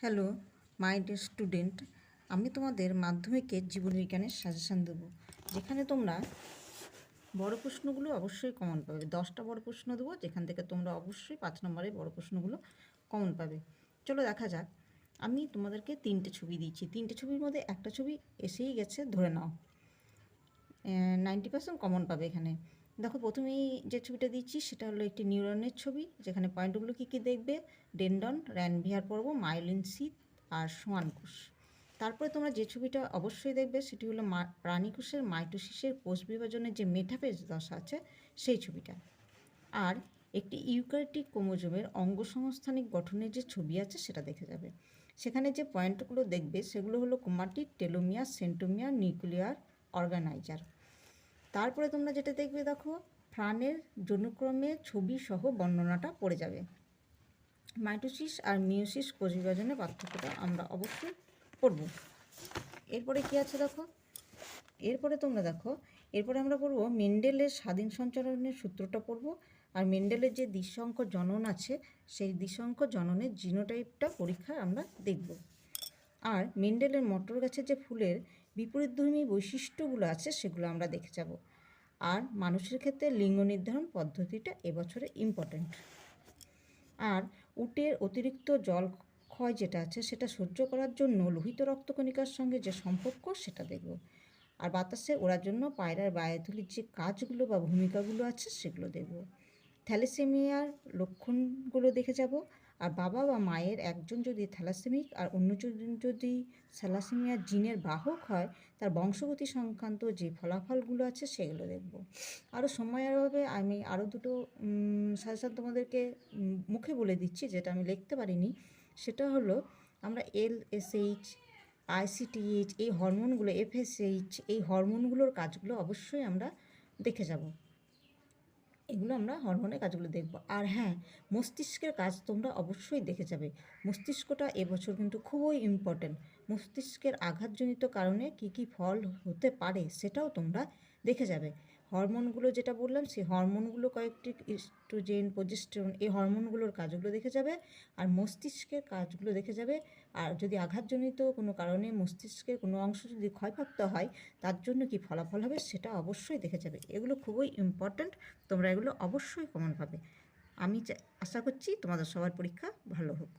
Hello my dear student, আমি তোমাদের মাধ্যমিকের জীবনবিজ্ঞানের সাজেশান দেবো, যেখানে তোমরা বড় প্রশ্নগুলো অবশ্যই কমন পাবে। 10টা বড় প্রশ্ন দেবো, যেখান থেকে তোমরা অবশ্যই 5 নম্বরের বড় প্রশ্নগুলো কমন পাবে। চলো দেখা যাক। আমি তোমাদেরকে 3টে ছবি দিয়েছি, 3টে ছবির মধ্যে একটা ছবি এসেই গেছে, ধরে নাও 90% কমন পাবে এখানে। দেখো, প্রথমেই যে ছবিটা দিচ্ছি সেটা হলো একটি নিউরনের ছবি, যেখানে পয়েন্টগুলো কী কী দেখবে: ডেন্ডন, র্যানভিয়ার পর্ব, মায়োলিন সিথ আর সোয়ান কোষ। তারপরে তোমরা যে ছবিটা অবশ্যই দেখবে সেটি হলো প্রাণীকোষের মাইটোসিসের কোষ বিভাজনের যে মেটাফেজ দশা আছে সেই ছবিটা। আর একটি ইউক্যারিওটিক ক্রোমোজোমের অঙ্গসংস্থানিক গঠনের যে ছবি আছে সেটা দেখে যাবে। সেখানে যে পয়েন্টগুলো দেখবে সেগুলো হলো chromatid, telomere, centromere, nuclear organiser. তারপরে তোমরা যেটা দেখবে, দেখো প্রাণের যৌনক্রমে ছবি সহ বর্ণনাটা পড়ে যাবে। মাইটোসিস আর মিওসিস কোষ বিভাজনের পার্থক্যটা আমরা অবশ্যই পড়ব। এরপরে কি আছে দেখো, এরপরে তোমরা দেখো, এরপরে আমরা পড়বো মেন্ডেলের স্বাধীন সঞ্চালনের সূত্রটা পড়ব। আর মেন্ডেলের যে দ্বিসংখ্য জনন আছে সেই দ্বিসংখ্য জননের জিনোটাইপটা পরীক্ষা আমরা দেখব। আর মেন্ডেলের মটর গাছের যে ফুলের বিপরীতধর্মী বৈশিষ্ট্যগুলো আছে সেগুলো আমরা দেখে যাব। আর মানুষের ক্ষেত্রে লিঙ্গ নির্ধারণ পদ্ধতিটা এবছরে ইম্পর্ট্যান্ট। আর উটের অতিরিক্ত জল ক্ষয় যেটা আছে সেটা সহ্য করার জন্য লোহিত রক্তকণিকার সঙ্গে যে সম্পর্ক সেটা দেখব। আর বাতাসে ওড়ার জন্য পায়রার বায়ুথলির যে কাজগুলো বা ভূমিকাগুলো আছে সেগুলো দেখব। থ্যালাসেমিয়ার লক্ষণগুলো দেখে যাব। আর বাবা বা মায়ের একজন যদি থ্যালাসেমিক আর অন্যজন যদি থ্যালাসেমিয়ার জিনের বাহক হয়, তার বংশগতি সংক্রান্ত যে ফলাফলগুলো আছে সেগুলো দেখব। আরও সময়ের অভাবে আমি আরও দুটো সাজেশান তোমাদেরকে মুখে বলে দিচ্ছি, যেটা আমি লিখতে পারিনি। সেটা হলো আমরা LSH, ICTH, এই হরমোনগুলো, FSH, এই হরমোনগুলোর কাজগুলো অবশ্যই আমরা দেখে যাব। এগুলো আমরা হরমোনের কাজগুলো দেখব। আর হ্যাঁ, মস্তিষ্কের কাজ তোমরা অবশ্যই দেখে যাবে। মস্তিষ্কটা এবছর কিন্তু খুবই ইম্পর্টেন্ট। মস্তিষ্কের আঘাতজনিত কারণে কি কি ফল হতে পারে সেটাও তোমরা দেখে যাবে। হরমোনগুলো যেটা বললাম, সেই হরমোনগুলো কয়েকটি, ইস্ট্রোজেন, প্রোজেস্টেরন, এই হরমোনগুলোর কাজগুলো দেখে যাবে। আর মস্তিষ্কের কাজগুলো দেখে যাবে। আর যদি আঘাতজনিত কোনো কারণে মস্তিষ্কের কোনো অংশ যদি ক্ষয়প্রাপ্ত হয়, তার জন্য কি ফলাফল হবে সেটা অবশ্যই দেখে যাবে। এগুলো খুবই ইম্পর্ট্যান্ট, তোমরা এগুলো অবশ্যই কমন পাবে। আমি আশা করছি তোমাদের সবার পরীক্ষা ভালো হোক।